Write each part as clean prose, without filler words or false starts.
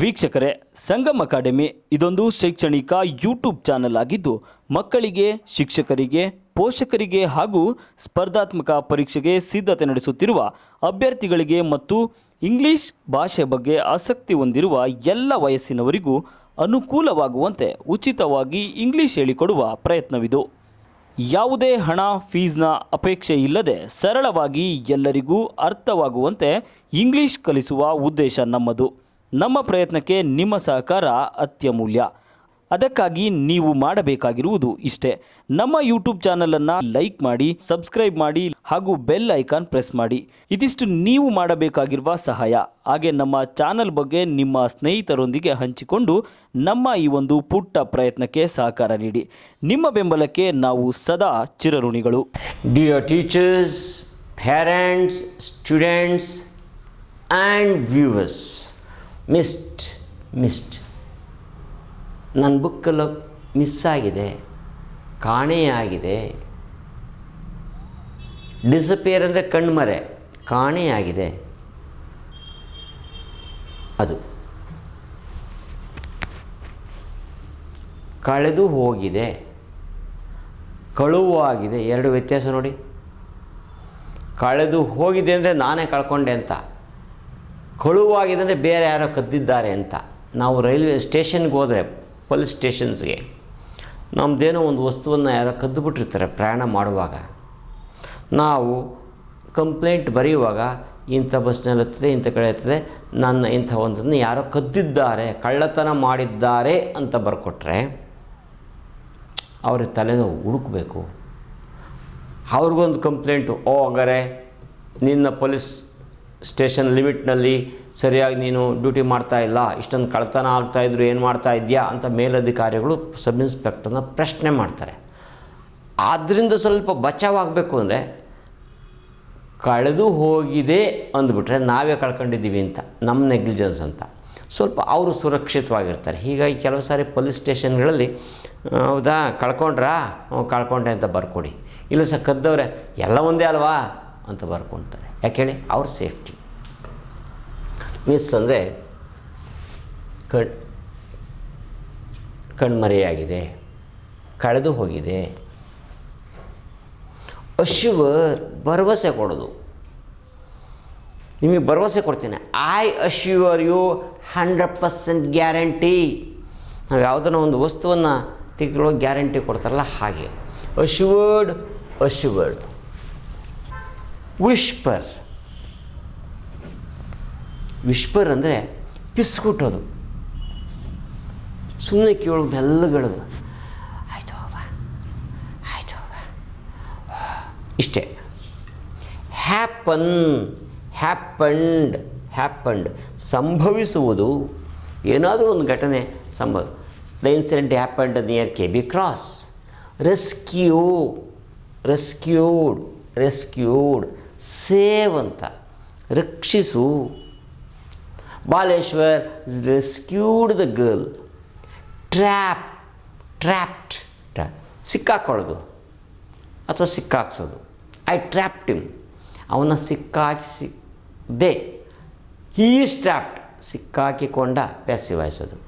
ವೀಕ್ಷಕರೇ, ಸಂಗಮ್ ಅಕಾಡೆಮಿ ಇದೊಂದು ಶೈಕ್ಷಣಿಕ ಯೂಟ್ಯೂಬ್ ಚಾನಲ್ ಆಗಿದ್ದು ಮಕ್ಕಳಿಗೆ, ಶಿಕ್ಷಕರಿಗೆ, ಪೋಷಕರಿಗೆ ಹಾಗೂ ಸ್ಪರ್ಧಾತ್ಮಕ ಪರೀಕ್ಷೆಗೆ ಸಿದ್ಧತೆ ನಡೆಸುತ್ತಿರುವ ಅಭ್ಯರ್ಥಿಗಳಿಗೆ ಮತ್ತು ಇಂಗ್ಲಿಷ್ ಭಾಷೆ ಬಗ್ಗೆ ಆಸಕ್ತಿ ಹೊಂದಿರುವ ಎಲ್ಲ ವಯಸ್ಸಿನವರಿಗೂ ಅನುಕೂಲವಾಗುವಂತೆ ಉಚಿತವಾಗಿ ಇಂಗ್ಲಿಷ್ ಹೇಳಿಕೊಡುವ ಪ್ರಯತ್ನವಿದು. ಯಾವುದೇ ಹಣ ಫೀಸ್ನ ಅಪೇಕ್ಷೆ ಇಲ್ಲದೆ ಸರಳವಾಗಿ ಎಲ್ಲರಿಗೂ ಅರ್ಥವಾಗುವಂತೆ ಇಂಗ್ಲಿಷ್ ಕಲಿಸುವ ಉದ್ದೇಶ ನಮ್ಮದು. ನಮ್ಮ ಪ್ರಯತ್ನಕ್ಕೆ ನಿಮ್ಮ ಸಹಕಾರ ಅತ್ಯಮೂಲ್ಯ. ಅದಕ್ಕಾಗಿ ನೀವು ಮಾಡಬೇಕಾಗಿರುವುದು ಇಷ್ಟೇ: ನಮ್ಮ ಯೂಟ್ಯೂಬ್ ಚಾನಲನ್ನು ಲೈಕ್ ಮಾಡಿ, ಸಬ್ಸ್ಕ್ರೈಬ್ ಮಾಡಿ ಹಾಗೂ ಬೆಲ್ ಐಕಾನ್ ಪ್ರೆಸ್ ಮಾಡಿ. ಇದಿಷ್ಟು ನೀವು ಮಾಡಬೇಕಾಗಿರುವ ಸಹಾಯ. ಹಾಗೆ ನಮ್ಮ ಚಾನಲ್ ಬಗ್ಗೆ ನಿಮ್ಮ ಸ್ನೇಹಿತರೊಂದಿಗೆ ಹಂಚಿಕೊಂಡು ನಮ್ಮ ಈ ಒಂದು ಪುಟ್ಟ ಪ್ರಯತ್ನಕ್ಕೆ ಸಹಕಾರ ನೀಡಿ. ನಿಮ್ಮ ಬೆಂಬಲಕ್ಕೆ ನಾವು ಸದಾ ಚಿರಋಣಿಗಳು. Dear teachers, parents, students and viewers, missed ನನ್ನ ಬುಕ್ಕಲ್ಲಿ ಮಿಸ್ ಆಗಿದೆ, ಕಾಣೆಯಾಗಿದೆ. ಡಿಸಪಿಯರ್ ಅಂದರೆ ಕಣ್ಮರೆ, ಕಾಣೆಯಾಗಿದೆ. ಅದು ಕಳೆದು ಹೋಗಿದೆ, ಕಳುವಾಗಿದೆ. ಎರಡು ವ್ಯತ್ಯಾಸ ನೋಡಿ. ಕಳೆದು ಹೋಗಿದೆ ಅಂದರೆ ನಾನೇ ಕಳ್ಕೊಂಡೆ ಅಂತ, ಕಳುವಾಗಿದೆ ಅಂದರೆ ಬೇರೆ ಯಾರೋ ಕದ್ದಿದ್ದಾರೆ ಅಂತ. ನಾವು ರೈಲ್ವೆ ಸ್ಟೇಷನ್ಗೆ ಹೋದರೆ, ಪೊಲೀಸ್ ಸ್ಟೇಷನ್ಸ್ಗೆ, ನಮ್ಮದೇನೋ ಒಂದು ವಸ್ತುವನ್ನು ಯಾರೋ ಕದ್ದುಬಿಟ್ಟಿರ್ತಾರೆ ಪ್ರಯಾಣ ಮಾಡುವಾಗ. ನಾವು ಕಂಪ್ಲೇಂಟ್ ಬರೆಯುವಾಗ ಇಂಥ ಬಸ್ನಲ್ಲಿ ಇರ್ತದೆ, ಇಂಥ ಕಡೆ ಇರ್ತದೆ, ನನ್ನ ಇಂಥ ಒಂದನ್ನು ಯಾರೋ ಕದ್ದಿದ್ದಾರೆ, ಕಳ್ಳತನ ಮಾಡಿದ್ದಾರೆ ಅಂತ ಬರ್ಕೊಟ್ರೆ ಅವ್ರ ತಲೆನೋವು ಹುಡುಕಬೇಕು. ಅವ್ರಿಗೊಂದು ಕಂಪ್ಲೇಂಟು, ಹಂಗಾರೆ ನಿನ್ನ ಪೊಲೀಸ್ ಸ್ಟೇಷನ್ ಲಿಮಿಟ್ನಲ್ಲಿ ಸರಿಯಾಗಿ ನೀನು ಡ್ಯೂಟಿ ಮಾಡ್ತಾ ಇಲ್ಲ, ಇಷ್ಟೊಂದು ಕಳ್ತನ ಆಗ್ತಾಯಿದ್ರು, ಏನು ಮಾಡ್ತಾ ಇದೆಯಾ ಅಂತ ಮೇಲಧಿಕಾರಿಗಳು ಸಬ್ ಇನ್ಸ್ಪೆಕ್ಟರ್ನ ಪ್ರಶ್ನೆ ಮಾಡ್ತಾರೆ. ಆದ್ದರಿಂದ ಸ್ವಲ್ಪ ಬಚಾವಾಗಬೇಕು ಅಂದರೆ ಕಳೆದು ಹೋಗಿದೆ ಅಂದ್ಬಿಟ್ರೆ ನಾವೇ ಕಳ್ಕೊಂಡಿದ್ದೀವಿ ಅಂತ, ನಮ್ಮ ನೆಗ್ಲಿಜೆನ್ಸ್ ಅಂತ. ಸ್ವಲ್ಪ ಅವರು ಸುರಕ್ಷಿತವಾಗಿರ್ತಾರೆ. ಹೀಗಾಗಿ ಕೆಲವು ಸಾರಿ ಪೊಲೀಸ್ ಸ್ಟೇಷನ್ಗಳಲ್ಲಿ, ಹೌದಾ ಕಳ್ಕೊಂಡ್ರಾ, ಕಳ್ಕೊಂಡೆ ಅಂತ ಬರ್ಕೊಡಿ, ಇಲ್ಲ ಸರ್ ಕದ್ದವ್ರೆ, ಎಲ್ಲ ಒಂದೇ ಅಲ್ವಾ ಅಂತ ಬರ್ಕೊಳ್ತಾರೆ. ಯಾಕೆ ಹೇಳಿ? ಅವ್ರ ಸೇಫ್ಟಿ. ಮಿಸ್ ಅಂದರೆ ಕಣ್ಮರೆಯಾಗಿದೆ, ಕಳೆದು ಹೋಗಿದೆ. ಅಶ್ಯೂರ್, ಭರವಸೆ ಕೊಡೋದು. ನಿಮಗೆ ಭರವಸೆ ಕೊಡ್ತೀನಿ, ಐ ಅಶ್ಯೂರ್ ಯು 100% ಗ್ಯಾರಂಟಿ. ನಾವು ಯಾವುದನ್ನ ಒಂದು ವಸ್ತುವನ್ನು ತೆಗೆದುಕೊಳ್ಳೋ ಗ್ಯಾರಂಟಿ ಕೊಡ್ತಾರಲ್ಲ ಹಾಗೆ. ಅಶ್ಯೂರ್ಡ್. ವಿಶ್ಪರ್ ಅಂದರೆ ಪಿಸ್ಕುಟ್ಟೋದು, ಸುಮ್ಮನೆ ಕೇಳೋದು, ಮೆಲ್ಲಗಳದು, ಆಯಿತು ಇಷ್ಟೇ. ಹ್ಯಾಪಂಡ್ ಸಂಭವಿಸುವುದು. ಏನಾದರೂ ಒಂದು ಘಟನೆ the incident happened near KB cross. Rescued save ಅಂತ, ರಕ್ಷಿಸು. Baleshwar rescued the girl. Trapped ಸಿಕ್ಕಾಕೊಳ್ಳೋದು ಅಥವಾ ಸಿಕ್ಕಾಕ್ಸೋದು. ಐ ಟ್ರ್ಯಾಪ್ಡ್ ಹಿಮ್, ಅವನ ಸಿಕ್ಕಾಕಿಸಿದೆ. ಹೀ ಈಸ್ ಟ್ರ್ಯಾಪ್ಡ್, ಸಿಕ್ಕಾಕಿಕೊಂಡ, ಪ್ಯಾಸಿವ್ ವಾಯ್ಸ್ ಅದು.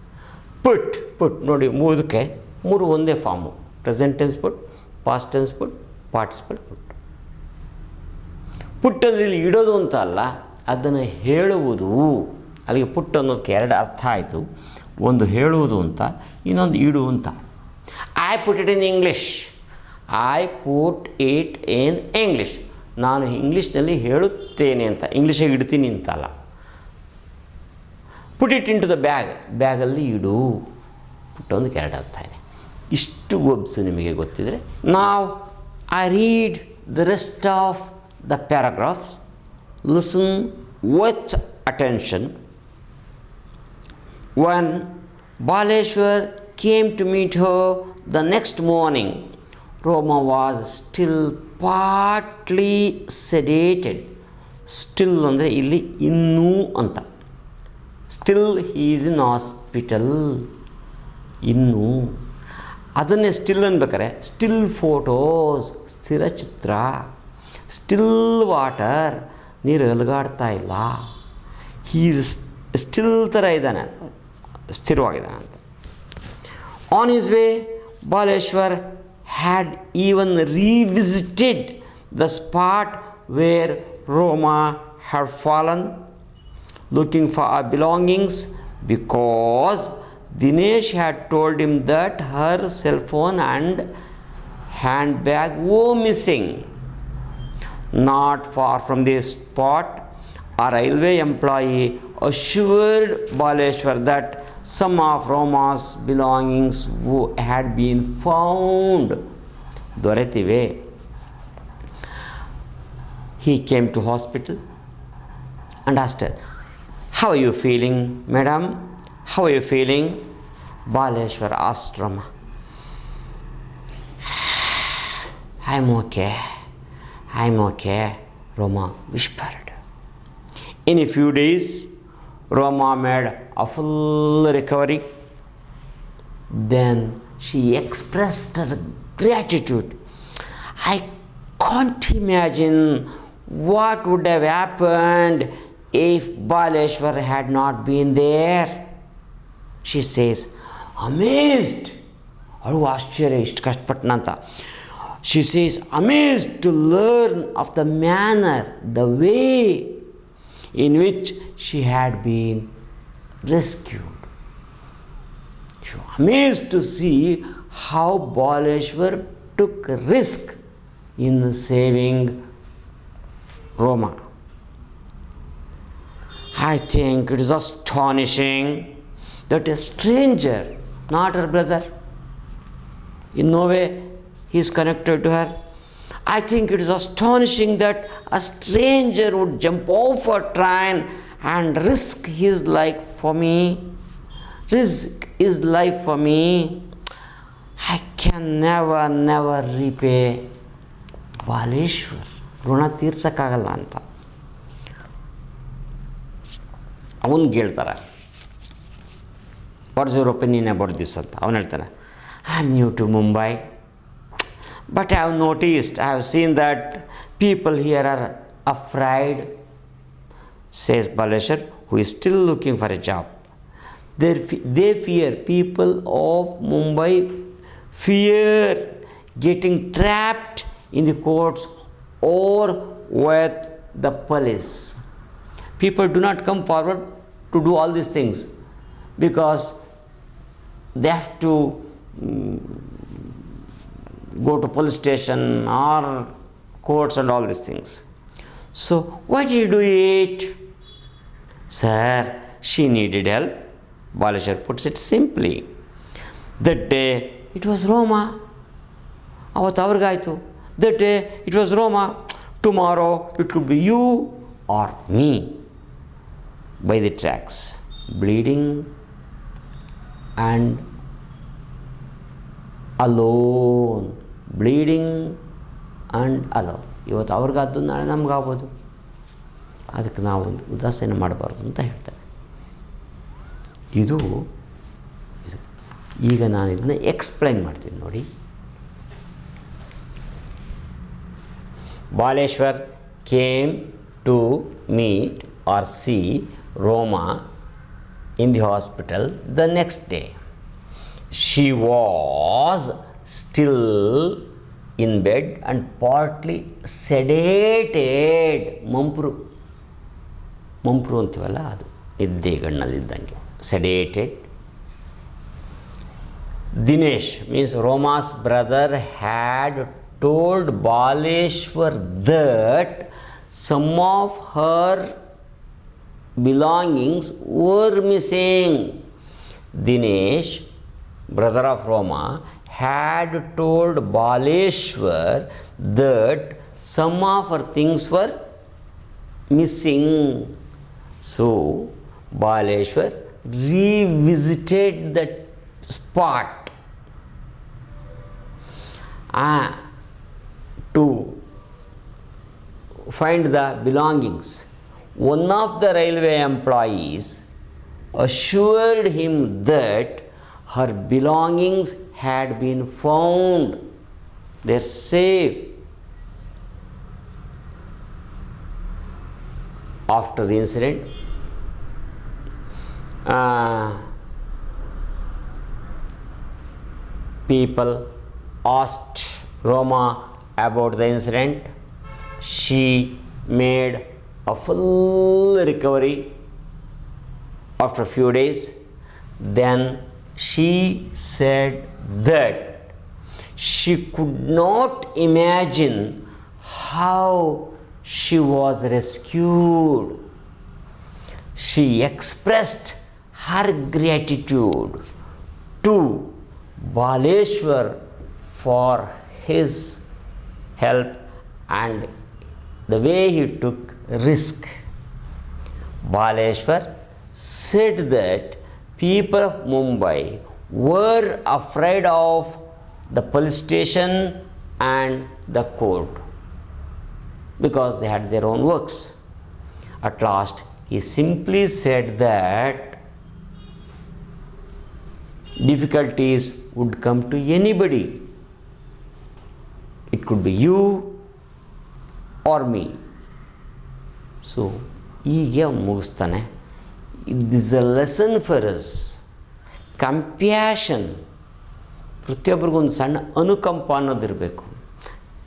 ಪುಟ್ ನೋಡಿ, ಮೂರು ಒಂದೇ form: present tense put, past tense put, participle put. Put ಅಂದರೆ ಇಲ್ಲಿ ಇಡೋದು ಅಂತ ಅಲ್ಲ, ಅದನ್ನು ಹೇಳುವುದು. ಅಲ್ಲಿಗೆ ಪುಟ್ ಅನ್ನೋದಕ್ಕೆ ಎರಡು ಅರ್ಥ ಆಯಿತು. ಒಂದು ಹೇಳುವುದು ಅಂತ, ಇನ್ನೊಂದು ಇಡು ಅಂತ. I put it in English. ನಾನು ಇಂಗ್ಲೀಷ್ನಲ್ಲಿ ಹೇಳುತ್ತೇನೆ ಅಂತ, ಇಂಗ್ಲೀಷಿಗೆ ಇಡ್ತೀನಿ ಅಂತಲ್ಲ. Put it into the ಬ್ಯಾಗಲ್ಲಿ ಇಡು. ಪುಟ್ ಒಂದಕ್ಕೆ ಎರಡು ಅರ್ಥ ಇದೆ. ಇಷ್ಟು ವರ್ಬ್ಸ್ ನಿಮಗೆ ಗೊತ್ತಿದ್ರೆ, ನಾವು I read the rest of the paragraphs. Listen with attention. When Baleshwar came to meet her the next morning, Roma was still partly sedated. Still ಅಂದರೆ ಇಲ್ಲಿ ಇನ್ನೂ ಅಂತ. Still he is in hospital. ಇನ್ನೂ ಅದನ್ನೇ still ಅನ್ಬೇಕಾರೆ, still photos, ಸ್ಥಿರ ಚಿತ್ರ. Still water, ನೀರು ಅಲುಗಾಡ್ತಾ ಇಲ್ಲ. ಹೀ still ಥರ ಇದ್ದಾನೆ, ಸ್ಥಿರವಾಗಿದ್ದಾನಂತೆ. On his way, Baleshwar had even revisited the spot where Roma had fallen, looking for her belongings, because Dinesh had told him that her cell phone and handbag were missing. Not far from this spot, a railway employee assured Baleshwar that some of Roma's belongings had been found. ದೊರೆತಿವೆ. He came to hospital and asked her, "How are you feeling, madam? How are you feeling?" Baleshwar asked Roma. I'm okay, Roma whispered. In a few days, Roma made a full recovery. Then she expressed her gratitude. I can't imagine what would have happened if Baleshwar had not been there. She says, amazed. ಅವಳು ಆಶ್ಚರ್ಯ ಇಷ್ಟು ಕಷ್ಟಪಟ್ಟನಂತ. She says, amazed to learn of the manner, the way in which she had been rescued. She was amazed to see how Baleshwar took risk in saving Roma. I think it is astonishing that a stranger, not her brother, in no way he is connected to her. I think it is astonishing that a stranger would jump off a train and risk his life for me. I can never repay Baleshwar. ಋಣ ತೀರ್ಸಕ್ಕಾಗಲ್ಲ ಅಂತ ಅವನಿಗೆ ಹೇಳ್ತಾರೆ. What's your opinion about this ಅಂತ ಅವನು ಹೇಳ್ತಾನೆ. I am new to Mumbai, but I have seen that people here are afraid, says Baleshwar, who is still looking for a job. They fear, people of Mumbai fear getting trapped in the courts or with the police. People do not come forward to do all these things because they have to go to police station or courts and all these things. So why did you do it? Sir, she needed help. Baleshwar puts it simply. That day it was Roma. ಅವತ್ತು ಅವ್ರಿಗಾಯಿತು. That day it was Roma. Tomorrow it could be you or me. By the tracks, bleeding and alone. ಇವತ್ತು ಅವ್ರಿಗಾದ್ದು ನಾಳೆ ನಮಗಾಗ್ಬೋದು. ಅದಕ್ಕೆ ನಾವು ಉದಾಸೀನ ಮಾಡಬಾರ್ದು ಅಂತ ಹೇಳ್ತಾರೆ. ಇದು ಈಗ ನಾನು ಇದನ್ನ ಎಕ್ಸ್ಪ್ಲೈನ್ ಮಾಡ್ತೀನಿ ನೋಡಿ. Baleshwar came to meet or see Roma in the hospital the next day. She was still in bed and partly sedated. ಮಂಪ್ರು ಅಂತೀವಲ್ಲ ಅದು ನಿದ್ದೆಗಣ್ಣಲ್ಲಿದ್ದಂಗೆ sedated. Dinesh means Roma's brother had told Baleshwar that some of her belongings were missing. Dinesh, brother of Roma, had told Baleshwar that some of her things were missing. So Baleshwar revisited that spot to find the belongings. One of the railway employees assured him that her belongings had been found. They're safe. After the incident, people asked Roma about the incident. She made a full recovery after a few days. Then she said that she could not imagine how she was rescued. She expressed her gratitude to Baleshwar for his help and the way he took risk. Baleshwar said that people of Mumbai were afraid of the police station and the court because they had their own works. At last, he simply said that difficulties would come to anybody. It could be you or me. So, ಹೀಗೆ ಮುಗಿಸ್ತಾನೆ. It is a lesson for us. Compassion, ಪ್ರತಿಯೊಬ್ಬರಿಗೊಂದು ಸಣ್ಣ ಅನುಕಂಪ ಅನ್ನೋದಿರಬೇಕು,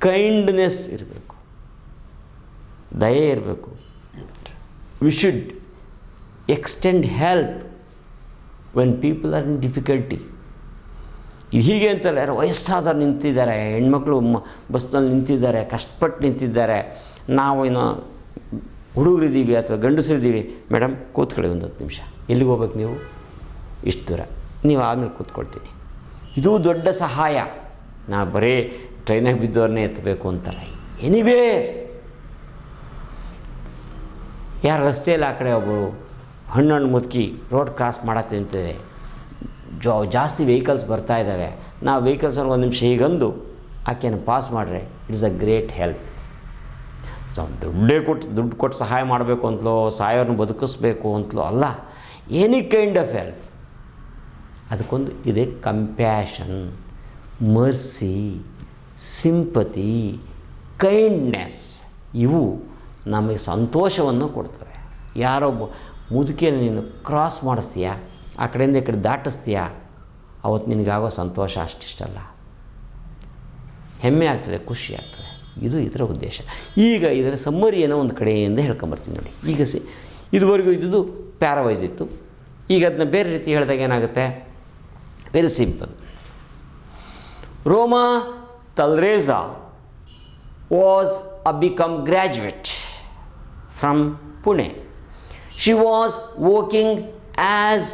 kindness ಇರಬೇಕು, ದಯೆ ಇರಬೇಕು. We should extend help when people are in difficulty. ಇದು ಹೀಗೆ ಅಂತಲ್ಲ, ಯಾರು ವಯಸ್ಸಾದವ್ರು ನಿಂತಿದ್ದಾರೆ, ಹೆಣ್ಮಕ್ಳು ಬಸ್ನಲ್ಲಿ ನಿಂತಿದ್ದಾರೆ, ಕಷ್ಟಪಟ್ಟು ನಿಂತಿದ್ದಾರೆ, ನಾವು ಇನ್ನು ಹುಡುಗರಿದ್ದೀವಿ ಅಥವಾ ಗಂಡಸರಿದ್ದೀವಿ, ಮೇಡಮ್ ಕೂತ್ಕೊಳ್ಳಿ ಒಂದು 10 ನಿಮಿಷ, ಎಲ್ಲಿಗೆ ಹೋಗ್ಬೇಕು ನೀವು, ಇಷ್ಟು ದೂರ, ನೀವು ಆದಮೇಲೆ ಕೂತ್ಕೊಳ್ತೀನಿ. ಇದು ದೊಡ್ಡ ಸಹಾಯ. ನಾವು ಬರೀ ಟ್ರೈನಾಗಿ ಬಿದ್ದವ್ರನ್ನೇ ಎತ್ತಬೇಕು ಅಂತಲ್ಲ. ಎನಿವೇ ಯಾರು ರಸ್ತೆಯಲ್ಲಿ ಆ ಕಡೆ ಒಬ್ಬರು ಹಣ್ಣು ಮುದುಕಿ ರೋಡ್ ಕ್ರಾಸ್ ಮಾಡೋಕ್ಕೆ ನಿಂತಿದೆ, ಜಾಸ್ತಿ ವೆಹಿಕಲ್ಸ್ ಬರ್ತಾ ಇದ್ದಾವೆ, ನಾವು ವೆಹಿಕಲ್ಸಲ್ಲಿ ಒಂದು ನಿಮಿಷ ಹೀಗಂದು ಆಕೆಯನ್ನು ಪಾಸ್ ಮಾಡಿದ್ರೆ it's a great help. So ದುಡ್ಡು ಕೊಟ್ಟು ಸಹಾಯ ಮಾಡಬೇಕು ಅಂತಲೋ, ಸಾಯೋರನ್ನ ಬದುಕಿಸ್ಬೇಕು ಅಂತಲೋ ಅಲ್ಲ, ಎನಿ ಕೈಂಡ್ ಆಫ್ ಹೆಲ್ಪ್. ಅದಕ್ಕೊಂದು ಇದೆ ಕಂಪ್ಯಾಷನ್, ಮರ್ಸಿ, ಸಿಂಪತಿ, ಕೈಂಡ್ನೆಸ್. ಇವು ನಮಗೆ ಸಂತೋಷವನ್ನು ಕೊಡ್ತವೆ. ಯಾರೊಬ್ಬ ಮುದುಕಿಯನ್ನು ನೀನು ಕ್ರಾಸ್ ಮಾಡಿಸ್ತೀಯಾ, ಆ ಕಡೆಯಿಂದ ಈ ಕಡೆ ದಾಟಿಸ್ತೀಯಾ, ಅವತ್ತು ನಿನಗಾಗೋ ಸಂತೋಷ ಅಷ್ಟಿಷ್ಟಲ್ಲ, ಹೆಮ್ಮೆ ಆಗ್ತದೆ, ಖುಷಿ ಆಗ್ತದೆ. ಇದು ಇದರ ಉದ್ದೇಶ. ಈಗ ಇದರ ಸಮ್ಮರಿ ಏನೋ ಒಂದು ಕಡೆಯಿಂದ ಹೇಳ್ಕೊಂಬರ್ತೀನಿ ನೋಡಿ. ಈಗ ಇದುವರೆಗೂ ಇದ್ದುದು ಪ್ಯಾರಾವೈಸ್ ಇತ್ತು. ಈಗ ಅದನ್ನ ಬೇರೆ ರೀತಿ ಹೇಳಿದಾಗ ಏನಾಗುತ್ತೆ, very simple. ರೋಮಾ Talreja was a become graduate from Pune. She was working as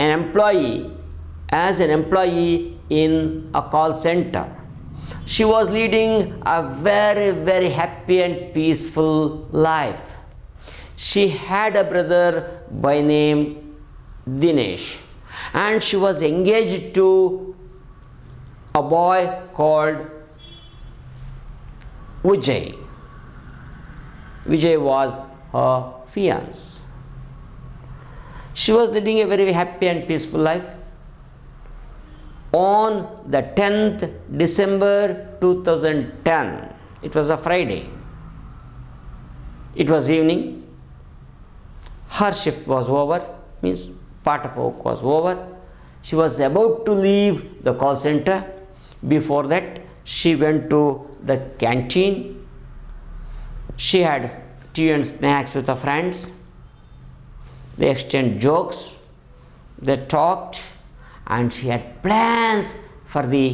an employee in a call center. She was leading a very, very happy and peaceful life. She had a brother by name Dinesh, and she was engaged to a boy called Vijay. Vijay was her fiancé. She was leading a very happy and peaceful life. On the 10th December 2010, it was a Friday, it was evening, her shift was over, means part of work was over. She was about to leave the call center. Before that, she went to the canteen. She had tea and snacks with her friends. They exchanged jokes, they talked, and she had plans for the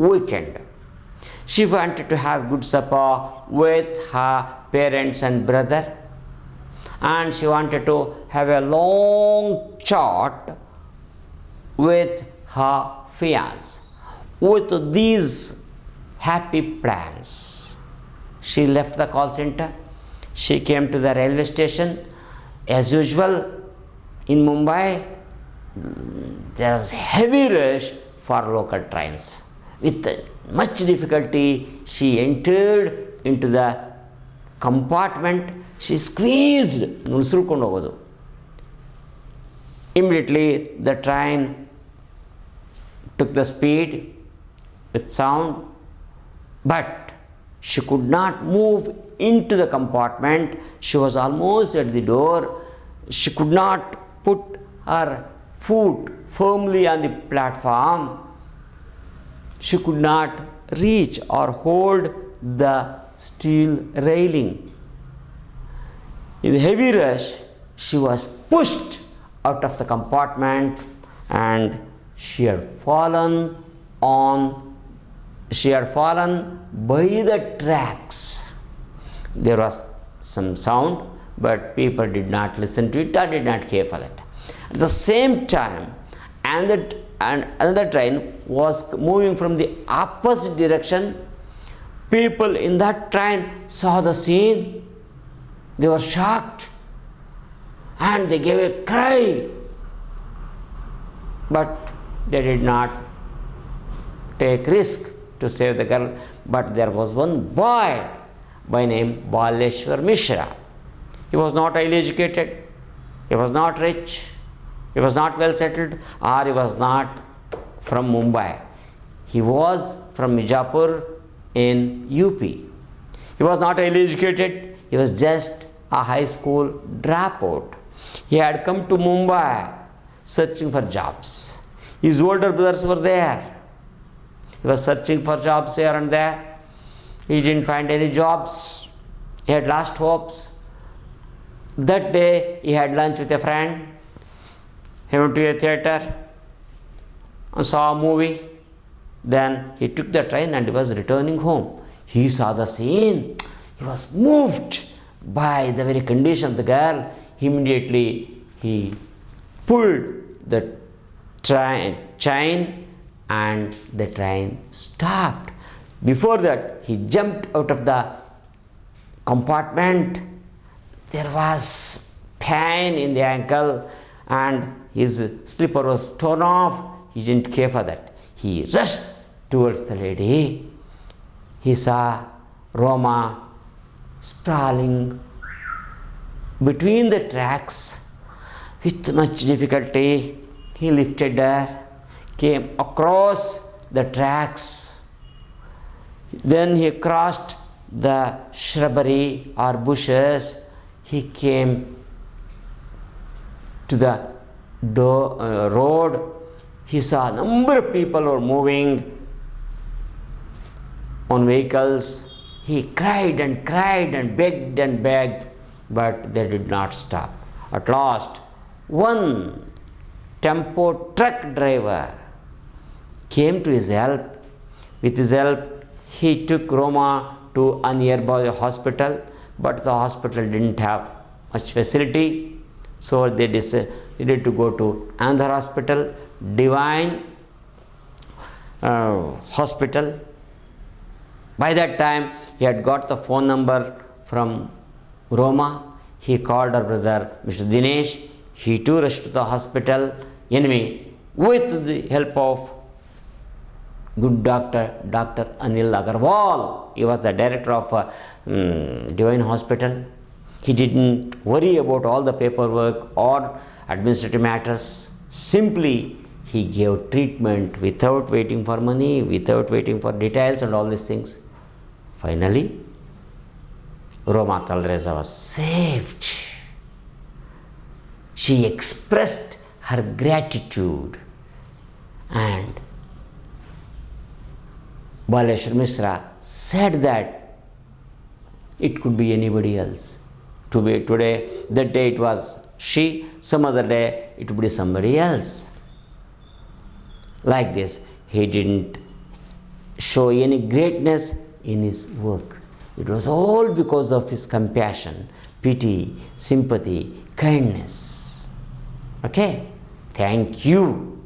weekend. She wanted to have good supper with her parents and brother, and she wanted to have a long chat with her fiancé. With these happy plans, she left the call center. She came to the railway station. As usual, in Mumbai, there was heavy rush for local trains. With much difficulty, she entered into the compartment. She squeezed, ನುಸುಳ್ಕೊಂಡು ಹೋಗೋದು. Immediately, the train took the speed with sound, but she could not move into the compartment. She was almost at the door. She could not put her foot firmly on the platform. She could not reach or hold the steel railing. In the heavy rush, she was pushed out of the compartment and she had fallen by the tracks. There was some sound, but people did not listen to it or did not care for it. At the same time, another train was moving from the opposite direction. People in that train saw the scene. They were shocked and they gave a cry, but they did not take risk to save the girl. But there was one boy by name Baleshwar Mishra. He was not highly educated, he was not rich, he was not well settled, or he was not from Mumbai. He was from Mijapur in UP. He was not highly educated, he was just a high school dropout. He had come to Mumbai searching for jobs. His older brothers were there. He was searching for jobs here and there. He didn't find any jobs. He had lost hopes. That day he had lunch with a friend. He went to a theatre and saw a movie. Then he took the train and he was returning home. He saw the scene. He was moved by the very condition of the girl. Immediately he pulled the chain and the train stopped. Before that, he jumped out of the compartment. There was pain in the ankle and his slipper was torn off. He didn't care for that. He rushed towards the lady. He saw Roma sprawling between the tracks. With much difficulty, he lifted her, came across the tracks. Then he crossed the shrubbery or bushes. He came to the road. He saw a number of people were moving on vehicles. He cried and begged, but they did not stop. At last, one tempo truck driver came to his help. With his help, he took Roma to a nearby hospital, but the hospital didn't have much facility, so they decided to go to another hospital, Divine Hospital. By that time, he had got the phone number from Roma. He called her brother, Mr. Dinesh. He too rushed to the hospital. Anyway, with the help of good Dr. Anil Agarwal, he was the director of Divine Hospital. He didn't worry about all the paperwork or administrative matters. Simply, he gave treatment without waiting for money, without waiting for details and all these things. Finally, Roma Talreza was saved. She expressed her gratitude, and Baleshwar Mishra said that it could be anybody else. Today, that day it was she, some other day it would be somebody else. Like this, he didn't show any greatness in his work. It was all because of his compassion, pity, sympathy, kindness. Okay? Thank you.